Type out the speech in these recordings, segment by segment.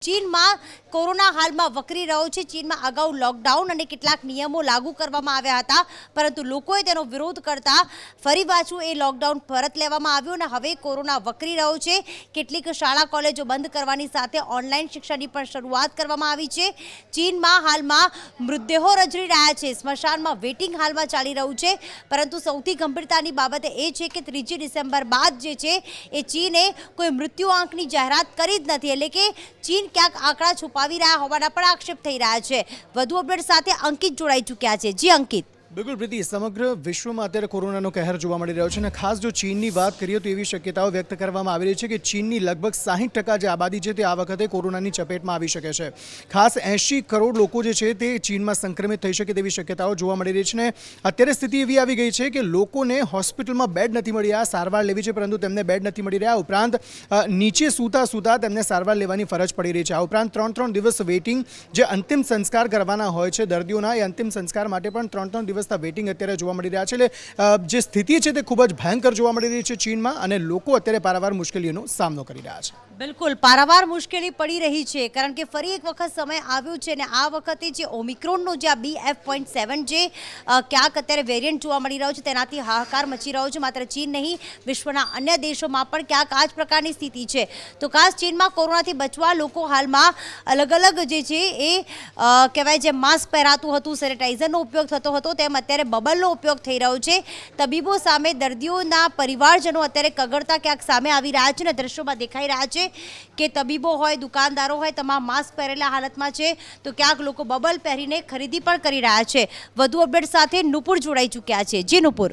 ચીનમાં કોરોના હાલમાં વકરી રહ્યો છે। ચીનમાં અગાઉ લોકડાઉન અને કેટલાક નિયમો લાગુ કરવામાં આવ્યા હતા, પરંતુ લોકોએ તેનો વિરોધ કરતા ફરી પાછું એ લોકડાઉન પરત લેવામાં આવ્યું અને હવે કોરોના વકરી રહ્યો છે। કેટલીક શાળા કોલેજો બંધ કરવાની સાથે ઓનલાઈન શિક્ષણની પણ શરૂઆત કરવામાં આવી છે। ચીનમાં હાલમાં મૃતદેહો રજડી રહ્યા છે, સ્મશાનમાં વેઇટિંગ હાલમાં ચાલી રહ્યું છે, પરંતુ સૌથી ગંભીરતાની બાબત એ છે કે 3 ડિસેમ્બર બાદ જે છે એ ચીને કોઈ મૃત્યુ આંકની જાહેરાત કરી જ નથી, એટલે કે ચીન ક્યાંક આંકડા છુપાવી રહ્યા હોવાના પણ આક્ષેપ થઈ રહ્યા છે। વધુ અપડેટ સાથે અંકિત જોડાઈ ચૂક્યા છે। જી અંકિત। બિલકુલ પ્રીતિ, સમગ્ર વિશ્વમાં અત્યારે કોરોનાનો કહેર જોવા મળી રહ્યો છે અને ખાસ જો ચીનની વાત કરીએ તો એવી શક્યતાઓ વ્યક્ત કરવામાં આવી રહી છે કે ચીનની લગભગ 60% જે આબાદી છે તે આ વખતે કોરોનાની ચપેટમાં આવી શકે છે। ખાસ 80 કરોડ લોકો જે છે તે ચીનમાં સંક્રમિત થઈ શકે તેવી શક્યતાઓ જોવા મળી રહી છે ને અત્યારે સ્થિતિ એવી આવી ગઈ છે કે લોકોને હોસ્પિટલમાં બેડ નથી મળી રહ્યા, સારવાર લેવી છે પરંતુ તેમને બેડ નથી મળી રહ્યા, ઉપરાંત નીચે સૂતા તેમને સારવાર લેવાની ફરજ પડી રહી છે। આ ઉપરાંત 3 દિવસ વેઇટિંગ, જે અંતિમ સંસ્કાર કરવાના હોય છે દર્દીઓના, એ અંતિમ સંસ્કાર માટે પણ 3 દિવસ વેઇટિંગ અત્યારે જોવા મળી રહ્યા છે। એટલે જે સ્થિતિ છે તે ખૂબ જ ભયંકર જોવા મળી રહી છે ચીનમાં અને લોકો અત્યારે પારાવાર મુશ્કેલીઓનો સામનો કરી રહ્યા છે। બિલકુલ પારાવાર મુશ્કેલી પડી રહી છે, કારણ કે ફરી એક વખત સમય આવ્યું છે અને આ વખતે જે ઓમિક્રોનનો જે BF.7 જે ક્યાંક અત્યારે વેરિયન્ટ જોવા મળી રહ્યો છે તેનાથી હાહાકાર મચી રહ્યો છે। માત્ર ચીન નહીં, વિશ્વના અન્ય દેશોમાં પણ ક્યાંક આ જ પ્રકારની સ્થિતિ છે। તો ખાસ ચીનમાં કોરોનાથી બચવા લોકો હાલમાં અલગ અલગ જે છે એ કહેવાય જે માસ્ક પહેરાતું હતું, સેનિટાઈઝરનો ઉપયોગ થતો હતો, તેમ અત્યારે બબલનો ઉપયોગ થઈ રહ્યો છે। તબીબો સામે દર્દીઓના પરિવારજનો અત્યારે કગળતા ક્યાંક સામે આવી રહ્યા છે અને દ્રશ્યોમાં દેખાઈ રહ્યા છે કે તબીબો હોય, દુકાનદારો હોય, તમામ માસ્ક પહેરેલા હાલતમાં છે, તો ક્યાંક લોકો બબલ પહેરીને ખરીદી પણ કરી રહ્યા છે। વધુ અપડેટ સાથે નુપુર જોડાઈ ચૂક્યા છે। જી નુપુર।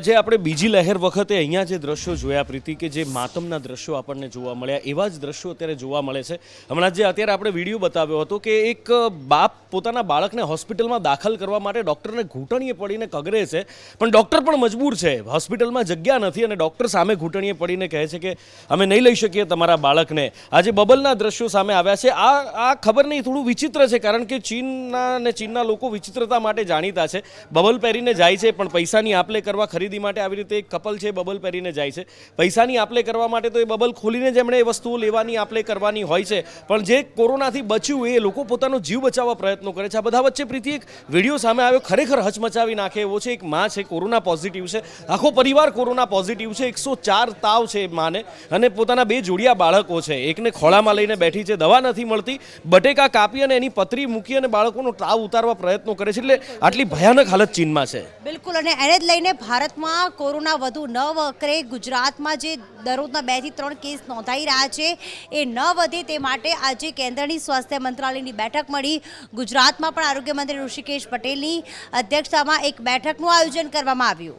જે આપણે બીજી લહેર વખતે અહીંયા જે દ્રશ્યો જોયા પ્રીતિ, કે જે માતમના દ્રશ્યો આપણને જોવા મળ્યા, એવા જ દ્રશ્યો અત્યારે જોવા મળે છે। હમણાં જે અત્યારે આપણે વિડીયો બતાવ્યો હતો કે એક બાપ પોતાના બાળકને હોસ્પિટલમાં દાખલ કરવા માટે ડૉક્ટરને ઘૂંટણીએ પડીને કગરે છે, પણ ડૉક્ટર પણ મજબૂર છે, હોસ્પિટલમાં જગ્યા નથી અને ડૉક્ટર સામે ઘૂંટણીએ પડીને કહે છે કે અમે નહીં લઈ શકીએ તમારા બાળકને। આજે બબલના દ્રશ્યો સામે આવ્યા છે। આ ખબર નહીં, થોડું વિચિત્ર છે, કારણ કે ચીનના લોકો વિચિત્રતા માટે જાણીતા છે। બબલ પહેરીને જાય છે, પણ પૈસાની આપલે કરવા ખરીદી માટે આવી રીતે એક કપલ છે બબલ પહેરીને જાય છે, પૈસાની આપલે કરવા માટે તો એ બબલ ખોલીને જ એમણે એ વસ્તુઓ લેવાની આપલે કરવાની હોય છે, પણ જે કોરોનાથી બચ્યું એ લોકો પોતાનો જીવ બચાવવા પ્રયત્નો કરે છે। આ બધા વચ્ચે પ્રીતિ એક વિડીયો સામે આવ્યો, ખરેખર હચમચાવી નાખે એવો છે। એક માં છે, કોરોના પોઝિટિવ છે, આખો પરિવાર કોરોના પોઝિટિવ છે, 104 તાવ છે માને, અને પોતાના 2 જોડિયા બાળકો છે, એકને ખોળામાં લઈને બેઠી છે, દવા નથી મળતી, બટેકા કાપી અને એની પતરી મૂકી અને બાળકોનો તાવ ઉતારવા પ્રયત્નો કરે છે। એટલે આટલી ભયાનક હાલત ચીનમાં છે। બિલકુલ, અને એને જ લઈને ભારતમાં કોરોના વધુ ન વકરે, ગુજરાતમાં જે દરરોજના 2 થી 3 કેસ નોંધાઈ રહ્યા છે એ ન વધે તે માટે આજે કેન્દ્રની સ્વાસ્થ્ય મંત્રાલયની બેઠક મળી। ગુજરાતમાં પણ આરોગ્ય મંત્રી ઋષિકેશ પટેલની અધ્યક્ષતામાં એક બેઠકનું આયોજન કરવામાં આવ્યું।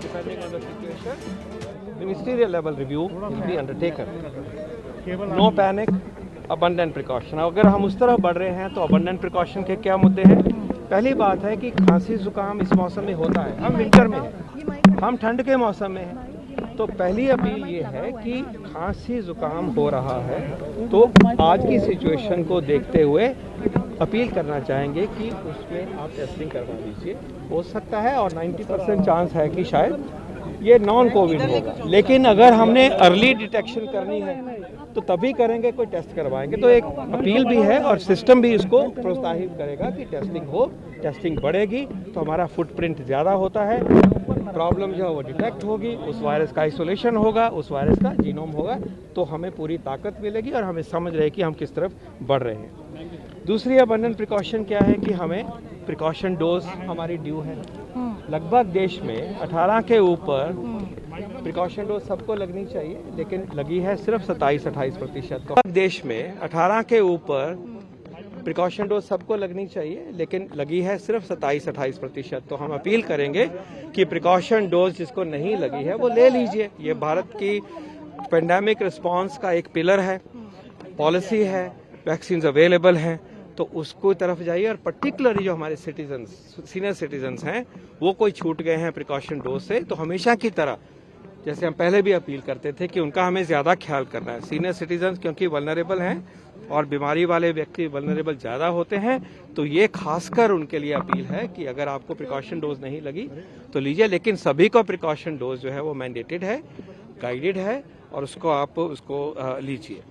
Depending on the situation, ministerial level review will be undertaken. No panic, abundant precaution. अगर हम उस तरफ बढ़ रहे हैं तो abundant precaution के क्या मुद्दे हैं? पहली बात है कि खांसी जुकाम इस मौसम में होता है, हम विंटर में हैं, हम ठंड के मौसम में हैं, तो पहली अपील ये है कि खांसी जुकाम हो रहा है तो आज की सिचुएशन को देखते हुए अपील करना चाहेंगे कि उसमें आप टेस्टिंग करवा लीजिए। हो सकता है और 90% चांस है कि शायद ये नॉन कोविड होगा, लेकिन अगर हमने अर्ली डिटेक्शन करनी है तो तभी करेंगे, कोई टेस्ट करवाएंगे। तो एक अपील भी है और सिस्टम भी इसको प्रोत्साहित करेगा कि टेस्टिंग हो, टेस्टिंग बढ़ेगी तो हमारा फुटप्रिंट ज़्यादा होता है, प्रॉब्लम जो है वो डिटेक्ट होगी, उस वायरस का आइसोलेशन होगा, उस वायरस का जीनोम होगा, तो हमें पूरी ताकत मिलेगी और हमें समझ रहे कि हम किस तरफ बढ़ रहे हैं। दूसरी अबंडेंट प्रिकॉशन क्या है कि हमें प्रिकॉशन डोज हमारी ड्यू है। लगभग देश में 18 के ऊपर प्रिकॉशन डोज सबको लगनी चाहिए, लेकिन लगी है सिर्फ 27-28%। तो देश में 18 के ऊपर प्रिकॉशन डोज सबको लगनी चाहिए, लेकिन लगी है सिर्फ 27-28%। तो हम अपील करेंगे कि प्रिकॉशन डोज जिसको नहीं लगी है वो ले लीजिए। ये भारत की पेंडेमिक रिस्पांस का एक पिलर है, पॉलिसी है, वैक्सीन अवेलेबल हैं, तो उसको तरफ जाइए। और पर्टिकुलरली जो हमारे सिटीजन्स, सीनियर सिटीजन्स हैं, वो कोई छूट गए हैं प्रिकॉशन डोज से, तो हमेशा की तरह जैसे हम पहले भी अपील करते थे कि उनका हमें ज़्यादा ख्याल करना है। सीनियर सिटीजन क्योंकि वल्नरेबल हैं और बीमारी वाले व्यक्ति वल्नरेबल ज़्यादा होते हैं, तो ये खासकर उनके लिए अपील है कि अगर आपको प्रिकॉशन डोज नहीं लगी तो लीजिए, लेकिन सभी को प्रिकॉशन डोज जो है वो मैंडेटेड है, गाइडेड है और उसको लीजिए।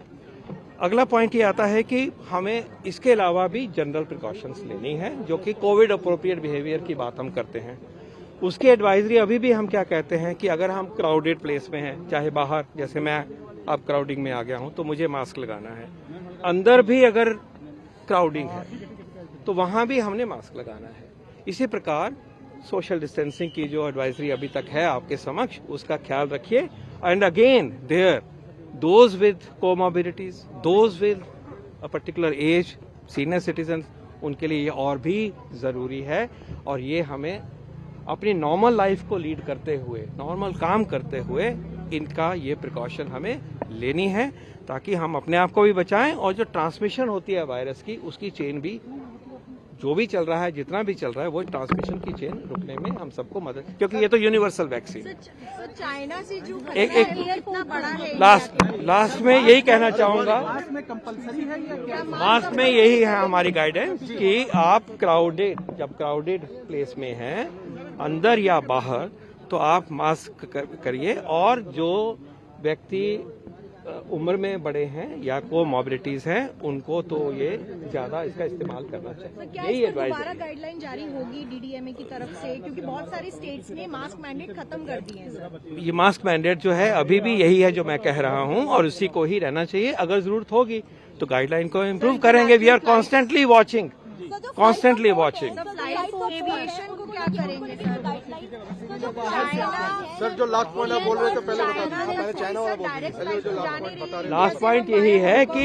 अगला पॉइंट ये आता है कि हमें इसके अलावा भी जनरल प्रिकॉशंस लेनी है, जो कि कोविड अप्रोप्रिएट बिहेवियर की बात हम करते हैं। उसकी एडवाइजरी अभी भी हम क्या कहते हैं कि अगर हम क्राउडेड प्लेस में हैं, चाहे बाहर, जैसे मैं अब क्राउडिंग में आ गया हूं तो मुझे मास्क लगाना है, अंदर भी अगर क्राउडिंग है तो वहां भी हमने मास्क लगाना है। इसी प्रकार सोशल डिस्टेंसिंग की जो एडवाइजरी अभी तक है आपके समक्ष, उसका ख्याल रखिए। And again there those with comorbidities, those with a particular age, senior citizen, उनके लिए ये और भी ज़रूरी है। और ये हमें अपनी नॉर्मल लाइफ को लीड करते हुए, नॉर्मल काम करते हुए इनका ये प्रिकॉशन हमें लेनी है, ताकि हम अपने आप को भी बचाएं और जो ट्रांसमिशन होती है वायरस की, उसकी चेन भी, जो भी चल रहा है, जितना भी चल रहा है, वो ट्रांसमिशन की चेन रुकने में हम सबको मदद, क्योंकि ये तो यूनिवर्सल वैक्सीन है। चाइना से जो एक कितना बड़ा है, लास्ट में यही कहना चाहूंगा, मास्क में यही है हमारी गाइडेंस कि आप जब क्राउडेड प्लेस में हैं, अंदर या बाहर, तो आप मास्क करिए। और जो व्यक्ति उम्र में बड़े हैं या कोमॉर्बिडिटीज हैं, उनको तो ये ज्यादा इसका इस्तेमाल करना चाहिए। क्या यही इसका एडवाइस दोबारा है। गाइडलाइन जारी होगी डीडीएमए की तरफ से, क्योंकि बहुत सारे स्टेट्स ने मास्क मैंडेट खत्म कर दिए हैं सर। ये मास्क मैंडेट जो है अभी भी यही है जो मैं कह रहा हूं, और उसी को ही रहना चाहिए। अगर जरूरत होगी तो गाइडलाइन को इम्प्रूव करेंगे। We are constantly watching, constantly watching. Aviation को क्या करेंगे सर? जो लास्ट पॉइंट आप बोल रहे थे पहले बता दीजिए, पहले चाइना वाला बोल दीजिए। पहले जो लास्ट पॉइंट बता रहे लास्ट पॉइंट यही है कि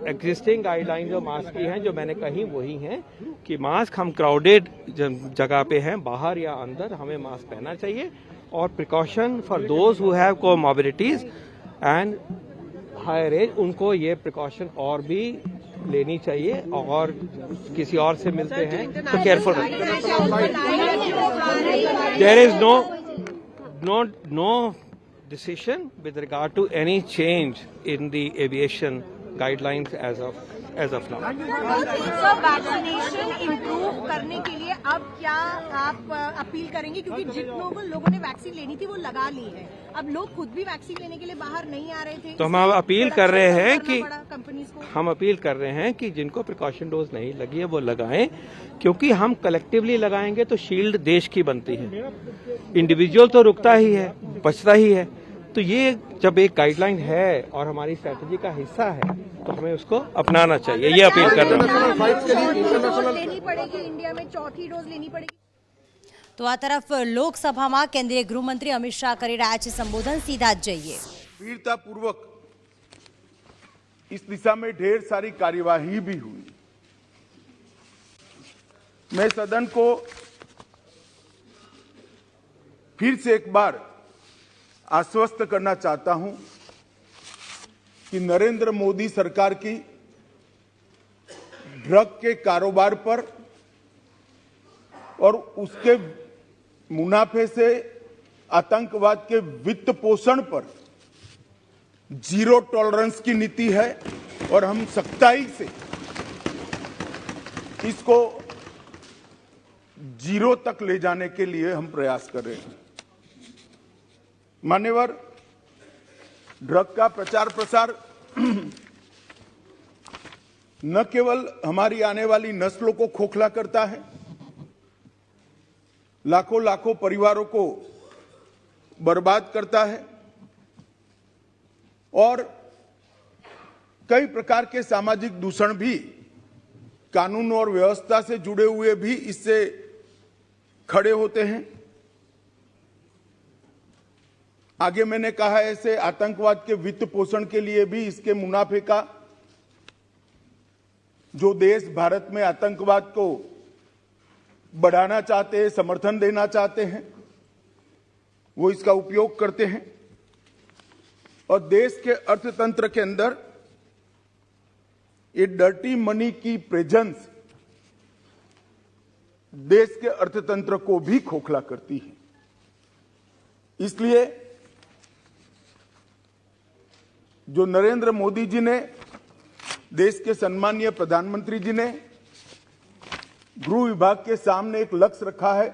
एग्जिस्टिंग गाइडलाइन जो मास्क की हैं, जो मैंने कही वही हैं कि मास्क हम क्राउडेड जगह पे हैं, बाहर या अंदर, हमें मास्क पहनना चाहिए। और precaution for those who have comorbidities and higher age, उनको ये प्रिकॉशन और भी लेनी चाहिए। और किसी और से मिलते हैं तो केयरफुल रखें। There is no decision with regard to any change in the aviation guidelines as of now. Vaccination improve करने के लिए अब क्या आप अपील करेंगे, क्योंकि जिन लोगों ने वैक्सीन लेनी थी वो लगा ली है, अब लोग खुद भी वैक्सीन लेने के लिए बाहर नहीं आ रहे थे, तो हम अपील कर रहे हैं कि कंपनीज को हम अपील कर रहे हैं कि जिनको प्रिकॉशन डोज नहीं लगी है वो लगाएं, क्योंकि हम कलेक्टिवली लगाएंगे तो शील्ड देश की बनती है। इंडिविजुअल तो रुकता ही है, बचता ही है। तो ये जब एक गाइडलाइन है और हमारी स्ट्रेटजी का हिस्सा है, तो हमें उसको अपनाना चाहिए। ये अपील कर रहा हूँ। लेनी पड़ेगी, इंडिया में चौथी डोज लेनी पड़ेगी। તો આ તરફ લોકસભામાં કેન્દ્રીય ગૃહમંત્રી અમિત શાહ કરી રહ્યા છે સંબોધન, સીધા જ જઈએ। वीरतापूर्वक इस दिशा में ढेर सारी कार्यवाही भी हुई। मैं सदन को फिर से एक बार आश्वस्त करना चाहता हूं कि नरेंद्र मोदी सरकार की ड्रग के कारोबार पर और उसके मुनाफे से आतंकवाद के वित्त पोषण पर जीरो टॉलरेंस की नीति है, और हम सख्ताई से इसको जीरो तक ले जाने के लिए हम प्रयास कर रहे हैं। मान्यवर, ड्रग का प्रचार प्रसार न केवल हमारी आने वाली नस्लों को खोखला करता है, लाखों लाखों परिवारों को बर्बाद करता है, और कई प्रकार के सामाजिक दूषण भी, कानून और व्यवस्था से जुड़े हुए भी इससे खड़े होते हैं। आगे मैंने कहा, ऐसे आतंकवाद के वित्त पोषण के लिए भी इसके मुनाफे का, जो देश भारत में आतंकवाद को बढ़ाना चाहते हैं, समर्थन देना चाहते हैं, वो इसका उपयोग करते हैं। और देश के अर्थतंत्र के अंदर ये डर्टी मनी की प्रेजेंस देश के अर्थतंत्र को भी खोखला करती है। इसलिए जो नरेंद्र मोदी जी ने, देश के सम्मानीय प्रधानमंत्री जी ने गृह विभाग के सामने एक लक्ष्य रखा है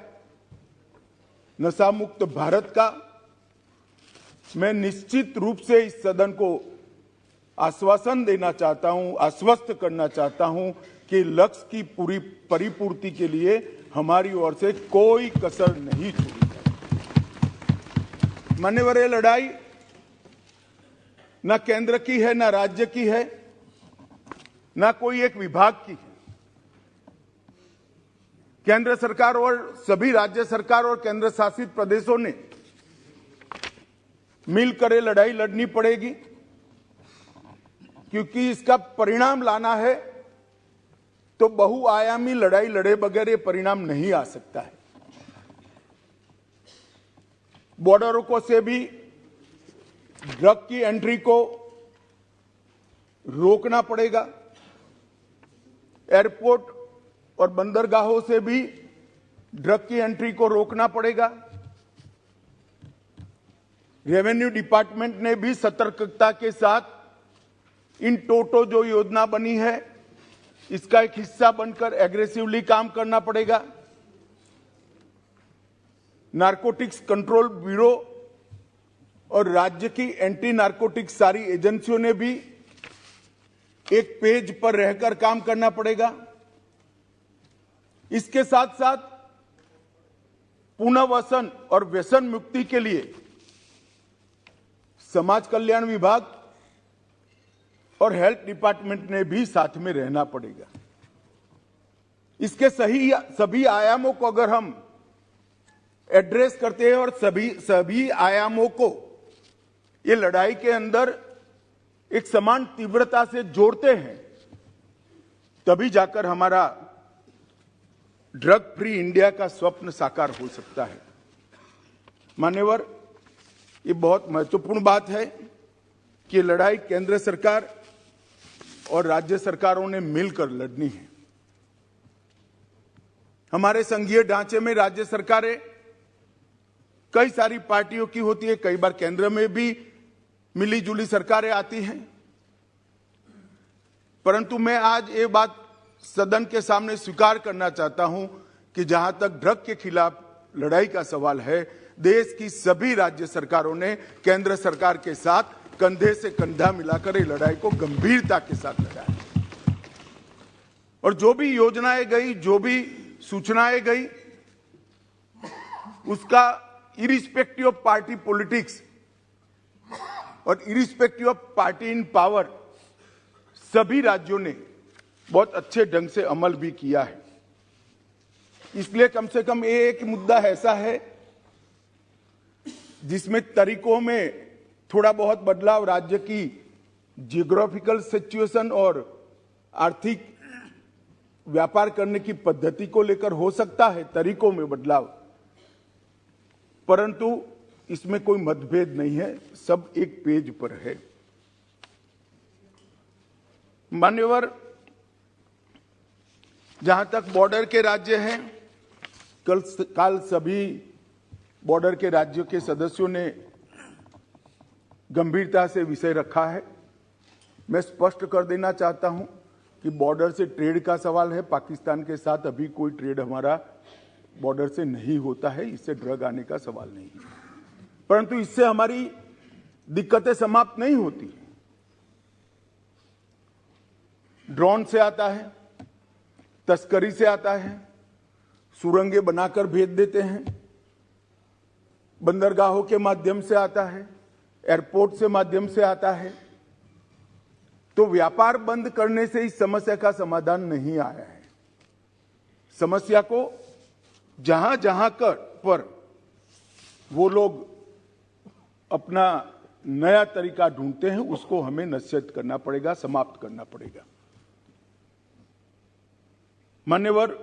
नशा मुक्त भारत का, मैं निश्चित रूप से इस सदन को आश्वासन देना चाहता हूं, आश्वस्त करना चाहता हूं कि लक्ष्य की पूरी परिपूर्ति के लिए हमारी ओर से कोई कसर नहीं छोड़ी जाएगी। मान्यवर, ये लड़ाई न केंद्र की है, न राज्य की है, न कोई एक विभाग की है। केंद्र सरकार और सभी राज्य सरकार और केंद्र शासित प्रदेशों ने मिलकर ये लड़ाई लड़नी पड़ेगी, क्योंकि इसका परिणाम लाना है तो बहुआयामी लड़ाई लड़े बगैर ये परिणाम नहीं आ सकता है। बॉर्डरों को से भी ड्रग की एंट्री को रोकना पड़ेगा, एयरपोर्ट और बंदरगाहों से भी ड्रग की एंट्री को रोकना पड़ेगा। रेवेन्यू डिपार्टमेंट ने भी सतर्कता के साथ इन टोटो जो योजना बनी है इसका एक हिस्सा बनकर एग्रेसिवली काम करना पड़ेगा। नारकोटिक्स कंट्रोल ब्यूरो और राज्य की एंटी नारकोटिक्स सारी एजेंसियों ने भी एक पेज पर रहकर काम करना पड़ेगा। इसके साथ साथ पुनर्वसन और व्यसन मुक्ति के लिए समाज कल्याण विभाग और हेल्थ डिपार्टमेंट ने भी साथ में रहना पड़ेगा। इसके सभी आयामों को अगर हम एड्रेस करते हैं और सभी आयामों को ये लड़ाई के अंदर एक समान तीव्रता से जोड़ते हैं, तभी जाकर हमारा ड्रग फ्री इंडिया का स्वप्न साकार हो सकता है। मान्यवर, ये बहुत महत्वपूर्ण बात है कि लड़ाई केंद्र सरकार और राज्य सरकारों ने मिलकर लड़नी है। हमारे संघीय ढांचे में राज्य सरकारें कई सारी पार्टियों की होती है, कई बार केंद्र में भी मिली जुली सरकारें आती हैं, परंतु मैं आज ये बात सदन के सामने स्वीकार करना चाहता हूं कि जहां तक ड्रग के खिलाफ लड़ाई का सवाल है, देश की सभी राज्य सरकारों ने केंद्र सरकार के साथ कंधे से कंधा मिलाकर ये लड़ाई को गंभीरता के साथ लड़ा है। और जो भी योजनाएं गई, जो भी सूचनाएं गई, उसका इरिस्पेक्टिव ऑफ पार्टी पॉलिटिक्स और irrespective of party in power सभी राज्यों ने बहुत अच्छे ढंग से अमल भी किया है। इसलिए कम से कम एक मुद्दा ऐसा है जिसमें तरीकों में थोड़ा बहुत बदलाव राज्य की जियोग्राफिकल सिचुएशन और आर्थिक व्यापार करने की पद्धति को लेकर हो सकता है, तरीकों में बदलाव, परंतु इसमें कोई मतभेद नहीं है, सब एक पेज पर है। मान्यवर, जहां तक बॉर्डर के राज्य हैं, कल सभी बॉर्डर के राज्यों के सदस्यों ने गंभीरता से विषय रखा है। मैं स्पष्ट कर देना चाहता हूं कि बॉर्डर से ट्रेड का सवाल है, पाकिस्तान के साथ अभी कोई ट्रेड हमारा बॉर्डर से नहीं होता है, इससे ड्रग आने का सवाल नहीं है, परंतु इससे हमारी दिक्कतें समाप्त नहीं होती। ड्रोन से आता है, तस्करी से आता है, सुरंगें बनाकर भेज देते हैं, बंदरगाहों के माध्यम से आता है, एयरपोर्ट से माध्यम से आता है। तो व्यापार बंद करने से इस समस्या का समाधान नहीं आया है। समस्या को जहां जहां पर वो लोग अपना नया तरीका ढूंढते हैं, उसको हमें नसीहत करना पड़ेगा, समाप्त करना पड़ेगा। मान्यवर,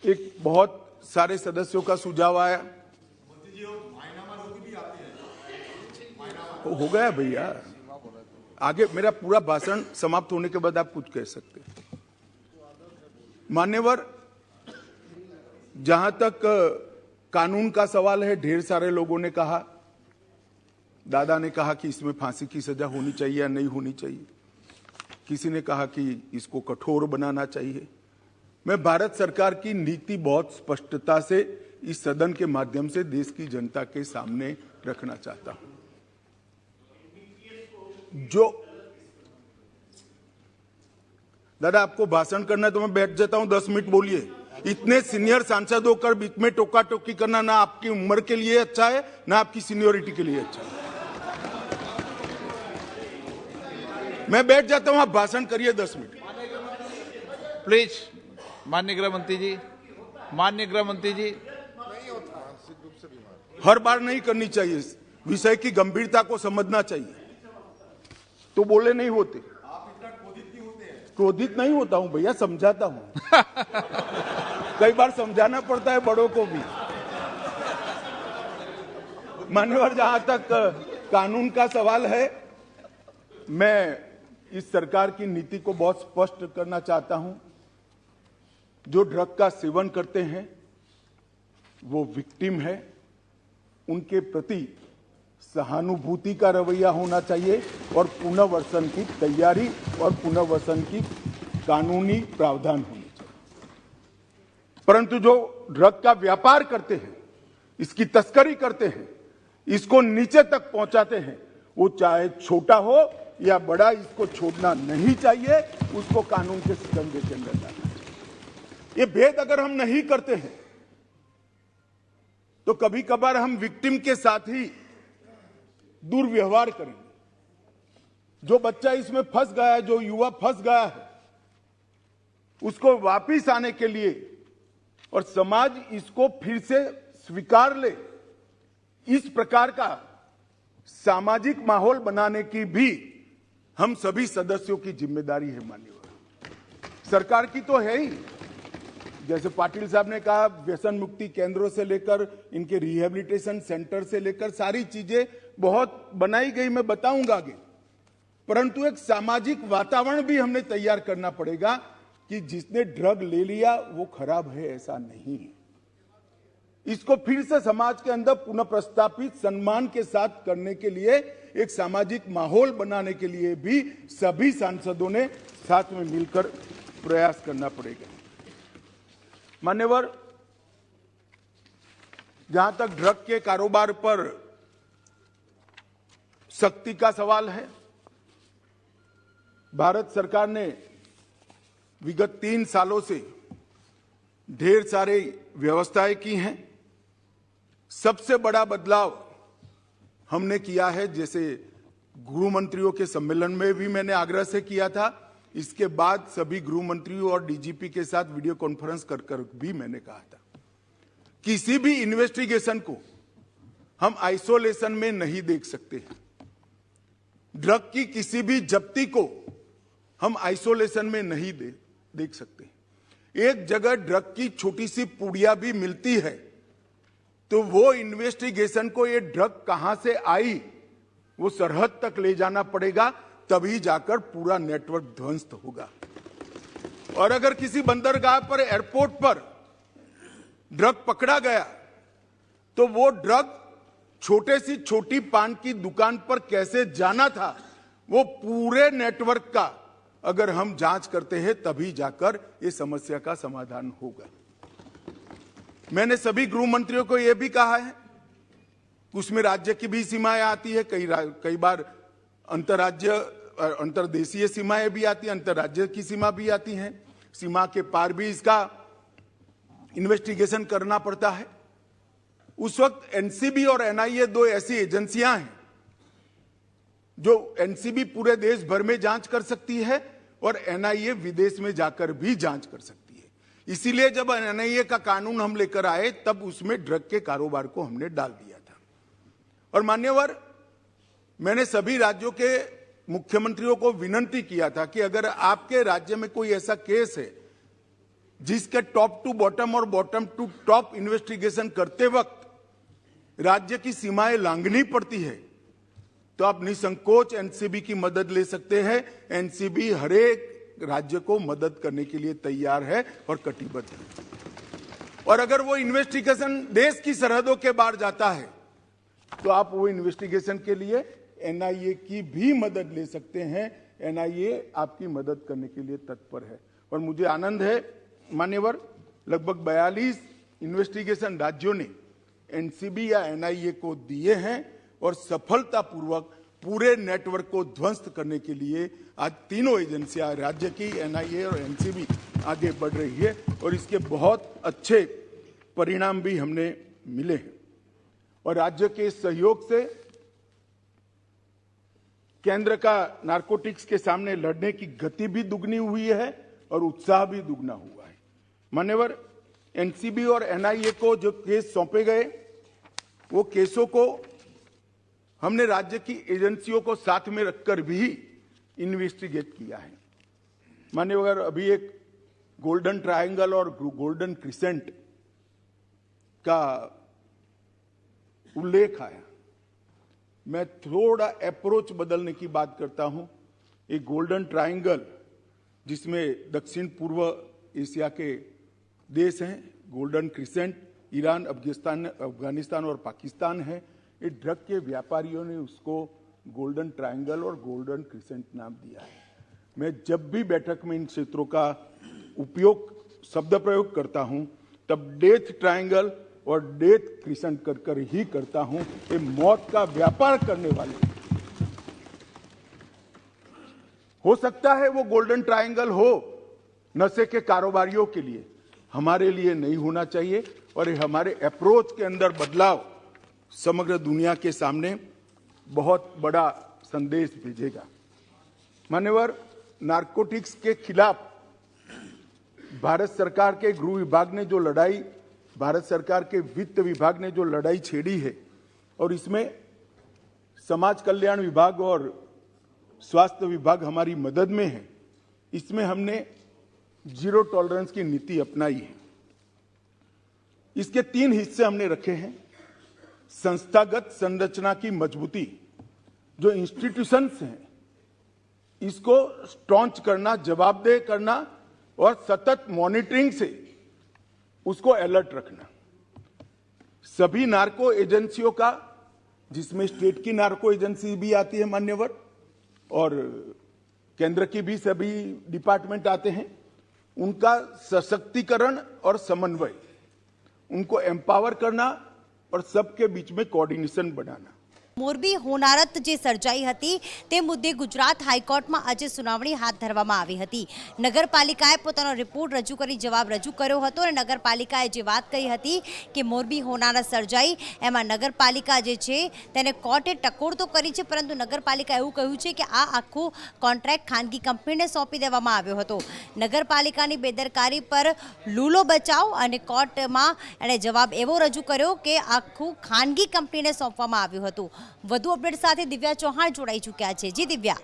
एक बहुत सारे सदस्यों का सुझाव आया, हो गया भैया, आगे मेरा पूरा भाषण समाप्त होने के बाद आप कुछ कह सकते हैं। मान्यवर, जहां तक कानून का सवाल है, ढेर सारे लोगों ने कहा दादा ने कहा कि इसमें फांसी की सजा होनी चाहिए या नहीं होनी चाहिए, किसी ने कहा कि इसको कठोर बनाना चाहिए। मैं भारत सरकार की नीति बहुत स्पष्टता से इस सदन के माध्यम से देश की जनता के सामने रखना चाहता हूं। जो दादा आपको भाषण करना है तो मैं बैठ जाता हूं, 10 मिनट बोलिए। इतने सीनियर सांसद होकर बीच में टोका टोकी करना ना आपकी उम्र के लिए अच्छा है ना आपकी सीनियोरिटी के लिए अच्छा है। मैं बैठ जाता हूं, आप भाषण करिए 10 मिनट प्लीज। माननीय गृह मंत्री जी, माननीय गृह मंत्री जी। हर बार नहीं करनी चाहिए, विषय की गंभीरता को समझना चाहिए तो बोले नहीं होते। क्रोधित नहीं होता हूं भैया, समझाता हूं। कई बार समझाना पड़ता है बड़ों को भी। मान्यवर, जहां तक कानून का सवाल है, मैं इस सरकार की नीति को बहुत स्पष्ट करना चाहता हूं। जो ड्रग का सेवन करते हैं वो विक्टिम है, उनके प्रति सहानुभूति का रवैया होना चाहिए और पुनर्वसन की तैयारी और पुनर्वसन की कानूनी प्रावधान होनी चाहिए। परंतु जो ड्रग का व्यापार करते हैं, इसकी तस्करी करते हैं, इसको नीचे तक पहुंचाते हैं, वो चाहे छोटा हो या बड़ा, इसको छोड़ना नहीं चाहिए, उसको कानून के शिकंजे के अंदर लाना चाहिए। ये भेद अगर हम नहीं करते हैं तो कभी कभार हम विक्टिम के साथ ही दुर्व्यवहार करेंगे। जो बच्चा इसमें फंस गया है, जो युवा फंस गया है, उसको वापिस आने के लिए और समाज इसको फिर से स्वीकार ले, इस प्रकार का सामाजिक माहौल बनाने की भी हम सभी सदस्यों की जिम्मेदारी है। माननीय सरकार की तो है ही। जैसे पाटिल साहब ने कहा, व्यसन मुक्ति केंद्रों से लेकर इनके रिहेबिलिटेशन सेंटर से लेकर सारी चीजें बहुत बनाई गई, मैं बताऊंगा आगे। परंतु एक सामाजिक वातावरण भी हमने तैयार करना पड़ेगा कि जिसने ड्रग ले लिया वो खराब है, ऐसा नहीं है। इसको फिर से समाज के अंदर पुनः प्रस्तापित सम्मान के साथ करने के लिए, एक सामाजिक माहौल बनाने के लिए भी सभी सांसदों ने साथ में मिलकर प्रयास करना पड़ेगा। मान्यवर, जहां तक ड्रग के कारोबार पर सख्ती का सवाल है, भारत सरकार ने विगत 3 सालों से ढेर सारे व्यवस्थाएं की हैं। सबसे बड़ा बदलाव हमने किया है, जैसे गृह मंत्रियों के सम्मेलन में भी मैंने आग्रह से किया था, इसके बाद सभी गृह मंत्रियों और डीजीपी के साथ वीडियो कॉन्फ्रेंस कर भी मैंने कहा था, किसी भी इन्वेस्टिगेशन को हम आइसोलेशन में नहीं देख सकते। ड्रग की किसी भी जब्ती को हम आइसोलेशन में नहीं देख सकते। एक जगह ड्रग की छोटी सी पुड़िया भी मिलती है तो वो इन्वेस्टिगेशन को, ये ड्रग कहां से आई, वो सरहद तक ले जाना पड़ेगा, तभी जाकर पूरा नेटवर्क ध्वस्त होगा। और अगर किसी बंदरगाह पर, एयरपोर्ट पर ड्रग पकड़ा गया तो वो ड्रग छोटे सी छोटी पान की दुकान पर कैसे जाना था, वो पूरे नेटवर्क का अगर हम जांच करते हैं तभी जाकर ये समस्या का समाधान होगा। मैंने सभी गृह मंत्रियों को यह भी कहा है, उसमें राज्य की भी सीमाएं आती है, कई बार अंतरराज्य अंतरदेशीय सीमाएं भी आती हैं, अंतरराज्य की सीमा भी आती हैं, सीमा के पार भी इसका इन्वेस्टिगेशन करना पड़ता है। उस वक्त एनसीबी और एनआईए 2 ऐसी एजेंसियां हैं जो एनसीबी पूरे देश भर में जांच कर सकती है और एनआईए विदेश में जाकर भी जांच कर सकती है। इसीलिए जब एनआईए का कानून हम लेकर आए तब उसमें ड्रग के कारोबार को हमने डाल दिया था। और मान्यवर, मैंने सभी राज्यों के मुख्यमंत्रियों को विनती किया था कि अगर आपके राज्य में कोई ऐसा केस है जिसके टॉप टू बॉटम और बॉटम टू टॉप इन्वेस्टिगेशन करते वक्त राज्य की सीमाएं लांघनी पड़ती है तो आप निसंकोच एनसीबी की मदद ले सकते हैं। एनसीबी हर एक राज्य को मदद करने के लिए तैयार है और कटिबद्ध है। और अगर वो इन्वेस्टिगेशन देश की सरहदों के बाहर जाता है तो आप वो इन्वेस्टिगेशन के लिए एनआईए की भी मदद ले सकते हैं। एनआईए आपकी मदद करने के लिए तत्पर है और मुझे आनंद है मान्यवर, लगभग 42 इन्वेस्टिगेशन राज्यों ने एनसीबी या एनआईए को दिए हैं और सफलतापूर्वक पूरे नेटवर्क को ध्वस्त करने के लिए आज तीनों एजेंसियां, राज्य की, एनआईए और एनसीबी, आगे बढ़ रही है और इसके बहुत अच्छे परिणाम भी हमने मिले हैं। और राज्य के सहयोग से केंद्र का नारकोटिक्स के सामने लड़ने की गति भी दुगनी हुई है और उत्साह भी दुगना हुआ है। मान्यवर, एनसीबी और एनआईए को जो केस सौंपे गए, वो केसों को हमने राज्य की एजेंसियों को साथ में रखकर भी इन्वेस्टिगेट किया है। मान्यवर, अभी एक गोल्डन ट्रायंगल और गोल्डन क्रिसेंट का उल्लेख आया। मैं थोड़ा अप्रोच बदलने की बात करता हूं। एक गोल्डन ट्रायंगल जिसमें दक्षिण पूर्व एशिया के देश हैं, गोल्डन क्रिसेंट ईरान, अफगानिस्तान और पाकिस्तान है। ये ड्रग के व्यापारियों ने उसको गोल्डन ट्रायंगल और गोल्डन क्रिसेंट नाम दिया है। मैं जब भी बैठक में इन क्षेत्रों का शब्द प्रयोग करता हूं तब डेथ ट्रायंगल और डेथ क्रिसेंट कर ही करता हूं। ये मौत का व्यापार करने वाले, हो सकता है वो गोल्डन ट्रायंगल हो नशे के कारोबारियों के लिए, हमारे लिए नहीं होना चाहिए। और ये हमारे अप्रोच के अंदर बदलाव समग्र दुनिया के सामने बहुत बड़ा संदेश भेजेगा। मान्यवर, नारकोटिक्स के खिलाफ भारत सरकार के गृह विभाग ने जो लड़ाई, भारत सरकार के वित्त विभाग ने जो लड़ाई छेड़ी है और इसमें समाज कल्याण विभाग और स्वास्थ्य विभाग हमारी मदद में है, इसमें हमने जीरो टॉलरेंस की नीति अपनाई है। इसके 3 हिस्से हमने रखे हैं। संस्थागत संरचना की मजबूती, जो इंस्टीट्यूशंस हैं इसको स्ट्रॉन्च करना, जवाबदेह करना और सतत मॉनिटरिंग से उसको अलर्ट रखना। सभी नार्को एजेंसियों का, जिसमें स्टेट की नार्को एजेंसी भी आती है मान्यवर, और केंद्र की भी सभी डिपार्टमेंट आते हैं, उनका सशक्तिकरण और समन्वय, उनको एम्पावर करना और सबके बीच में कोऑर्डिनेशन बनाना। મોરબી હોનારત જે સર્જાઈ હતી તે મુદ્દે ગુજરાત હાઈકોર્ટમાં આજે સુનાવણી હાથ ધરવામાં આવી હતી। નગરપાલિકાએ પોતાનો રિપોર્ટ રજૂ કરી જવાબ રજૂ કર્યો હતો અને નગરપાલિકાએ જે વાત કહી હતી કે મોરબી હોનારત સર્જાઈ એમાં નગરપાલિકા જે છે તેને કોર્ટે ટકોર તો કરી છે, પરંતુ નગરપાલિકાએ એવું કહ્યું છે કે આ આખું કોન્ટ્રાક્ટ ખાનગી કંપનીને સોંપી દેવામાં આવ્યો હતો। નગરપાલિકાની બેદરકારી પર લૂલો બચાવ અને કોર્ટમાં એણે જવાબ એવો રજૂ કર્યો કે આખું ખાનગી કંપનીને સોંપવામાં આવ્યું હતું। વધુ અપડેટ સાથે દિવ્યા ચૌહાણ જોડાઈ ચૂક્યા છે। જી દિવ્યા।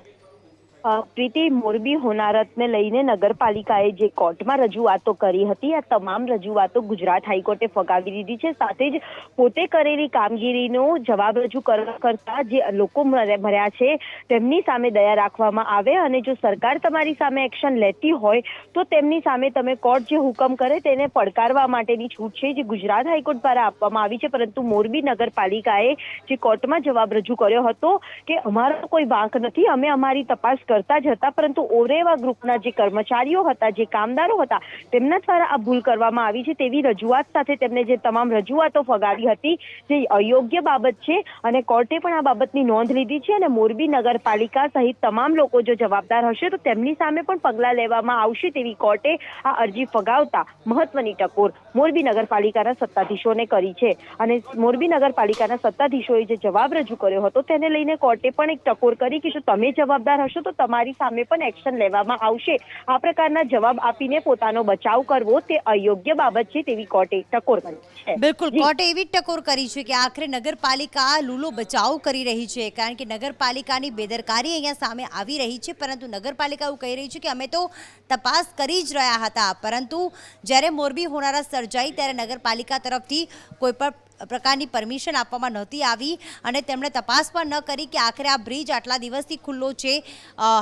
પ્રીતિ, મોરબી હોનારતને લઈને નગરપાલિકાએ જે કોર્ટમાં રજૂઆતો કરી હતી, આ તમામ રજૂઆતો ગુજરાત હાઈકોર્ટે ફગાવી દીધી છે। સાથે જ પોતે કરેલી કામગીરીનો જવાબ રજૂ કરતા જે લોકો મર્યા છે તેમની સામે દયા રાખવામાં આવે અને જો સરકાર તમારી સામે એક્શન લેતી હોય તો તેમની સામે તમે કોર્ટ જે હુકમ કરે તેને પડકારવા માટેની છૂટ છે જે ગુજરાત હાઈકોર્ટ દ્વારા આપવામાં આવી છે। પરંતુ મોરબી નગરપાલિકાએ જે કોર્ટમાં જવાબ રજૂ કર્યો હતો કે અમારો કોઈ વાંક નથી, અમે અમારી તપાસ કરતા જ હતા, પરંતુ ઓરેવા ગ્રુપના જે કર્મચારીઓ હતા, જે કામદારો હતા, તેમના દ્વારા આ ભૂલ કરવામાં આવી છે તેવી રજૂઆત સાથે તેમને જે તમામ રજૂઆતો ફગાવી હતી જે અયોગ્ય બાબત છે અને કોર્ટે પણ આ બાબતની નોંધ લીધી છે અને મોરબી નગરપાલિકા સહિત તમામ લોકો જો જવાબદાર હશે તો તેમની સામે પણ પગલાં લેવામાં આવશે તેવી કોર્ટે આ અરજી ફગાવતા મહત્વની ટકોર મોરબી નગરપાલિકાના સત્તાધીશોને કરી છે। અને મોરબી નગરપાલિકાના સત્તાધીશોએ જે જવાબ રજૂ કર્યો હતો તેને લઈને કોર્ટે પણ એક ટકોર કરી કે જો તમે જવાબદાર હશો તો તમારી સામે પણ એક્શન લેવામાં આવશે। આ પ્રકારના જવાબ આપીને પોતાનો બચાવ કરવો તે અયોગ્ય બાબત છે તેવી કોર્ટે ટકોર કરી છે। બિલકુલ, કોર્ટે એવી ટકોર કરી છે કે આખરે નગરપાલિકા લૂલો બચાવ કરી રહી છે, કારણ કે નગરપાલિકાની બેદરકારી અહીંયા સામે આવી રહી છે, પરંતુ નગરપાલિકા એવું કહી રહી છે કે અમે તો તપાસ કરી જ રહ્યા હતા, પરંતુ જ્યારે મોરબી હોનારત સર્જાઈ ત્યારે નગરપાલિકા તરફથી કોઈ પણ પ્રકારની પરમિશન આપવામાં નહોતી આવી અને તેમણે તપાસ પણ ન કરી કે આખરે આ બ્રિજ આટલા દિવસથી ખુલ્લો છે,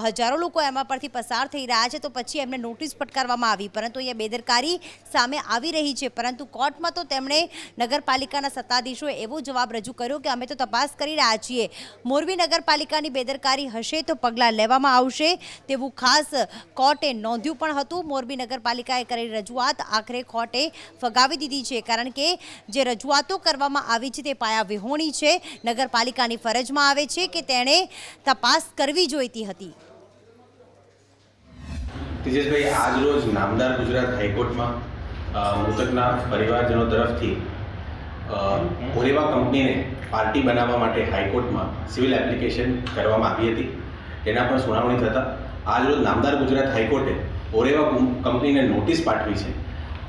હજારો લોકો એમાં પરથી પસાર થઈ રહ્યા છે, તો પછી એમને નોટિસ ફટકારવામાં આવી, પરંતુ અહીંયા બેદરકારી સામે આવી રહી છે. પરંતુ કોર્ટમાં તો તેમણે નગરપાલિકાના સત્તાધીશોએ એવો જવાબ રજૂ કર્યો કે અમે તો તપાસ કરી રહ્યા છીએ, મોરબી નગરપાલિકાની બેદરકારી હશે તો પગલાં લેવામાં આવશે તેવું ખાસ કોર્ટે નોંધ્યું પણ હતું. મોરબી નગરપાલિકાએ કરેલી રજૂઆત આખરે કોર્ટે ફગાવી દીધી છે, કારણ કે જે રજૂઆતો કરવામાં આવી છે તે પાયા વિહોણી છે. નગરપાલિકાની ફરજમાં આવે છે કે તેણે તપાસ કરવી જોઈતી હતી. તેજસભાઈ, આજ રોજ નામદાર ગુજરાત હાઈકોર્ટમાં મૃતકના પરિવારજનો તરફથી ઓરેવા કંપનીને પાર્ટી બનાવવા માટે હાઈકોર્ટમાં સિવિલ એપ્લિકેશન કરવામાં આવી હતી. તેના પર સુનાવણી થતાં આજ રોજ નામદાર ગુજરાત હાઈકોર્ટે ઓરેવા કંપનીને નોટિસ પાઠવી છે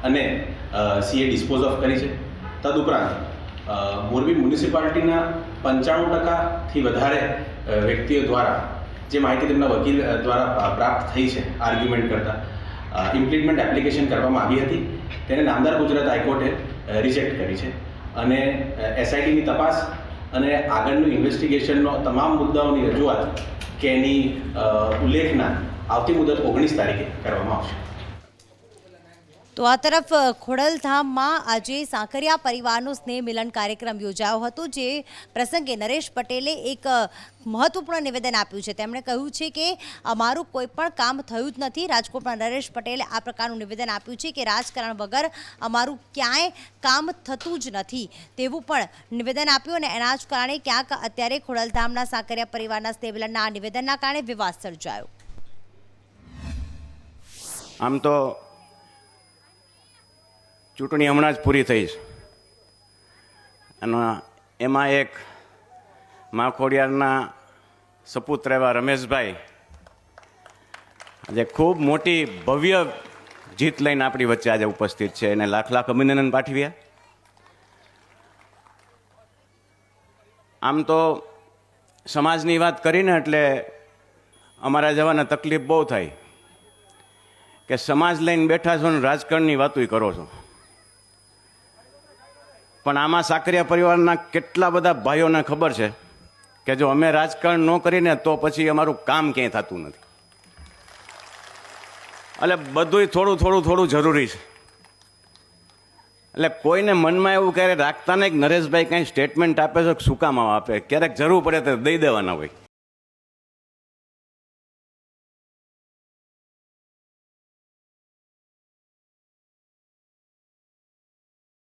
અને સીએ ડિસ્પોઝ ઓફ કરી છે. તદુપરાંત મોરબી મ્યુનિસિપાલિટીના 95%થી વધારે વ્યક્તિઓ દ્વારા જે માહિતી તેમના વકીલ દ્વારા પ્રાપ્ત થઈ છે આર્ગ્યુમેન્ટ કરતાં ઇમ્પ્લિમેન્ટ એપ્લિકેશન કરવામાં આવી હતી, તેને નામદાર ગુજરાત હાઈકોર્ટે રિજેક્ટ કરી છે અને એસઆઈટીની તપાસ અને આગળનું ઇન્વેસ્ટિગેશનનો તમામ મુદ્દાઓની રજૂઆત કે એની ઉલ્લેખના આવતી મુદત 19 તારીખે કરવામાં આવશે. તો આ તરફ ખોડલધામમાં આજે સાંકરિયા પરિવારનો સ્નેહ મિલન કાર્યક્રમ યોજાયો હતો, જે પ્રસંગે નરેશ પટેલે એક મહત્વપૂર્ણ નિવેદન આપ્યું છે. તેમણે કહ્યું છે કે અમારું કોઈ પણ કામ થયું જ નથી. રાજકોટમાં નરેશ પટેલે આ પ્રકારનું નિવેદન આપ્યું છે કે રાજકારણ વગર અમારું ક્યાંય કામ થતું જ નથી તેવું પણ નિવેદન આપ્યું અને એના જ કારણે ક્યાંક અત્યારે ખોડલધામના સાંકરિયા પરિવારના સ્નેહ મિલનના આ નિવેદનના કારણે વિવાદ સર્જાયો. આમ તો ચૂંટણી હમણાં જ પૂરી થઈ છે અને એમાં એક માખોડિયારના સપુત્ર એવા રમેશભાઈ આજે ખૂબ મોટી ભવ્ય જીત લઈને આપણી વચ્ચે આજે ઉપસ્થિત છે, એને લાખ લાખ અભિનંદન પાઠવ્યા. આમ તો સમાજની વાત કરીને એટલે અમારા જવાને તકલીફ બહુ થાય કે સમાજ લઈને બેઠા છો ને રાજકારણની વાતોય કરો છો, પણ આમાં સાંકરિયા પરિવારના કેટલા બધા ભાઈઓને ખબર છે કે જો અમે રાજકારણ ન કરીને તો પછી અમારું કામ ક્યાંય થતું નથી. એટલે બધુંય થોડું થોડું થોડું જરૂરી છે. એટલે કોઈને મનમાં એવું ક્યારે રાખતા નહીં કે નરેશભાઈ કંઈ સ્ટેટમેન્ટ આપે છે શું કામ આપે, ક્યારેક જરૂર પડે તો દઈ દેવાના હોય.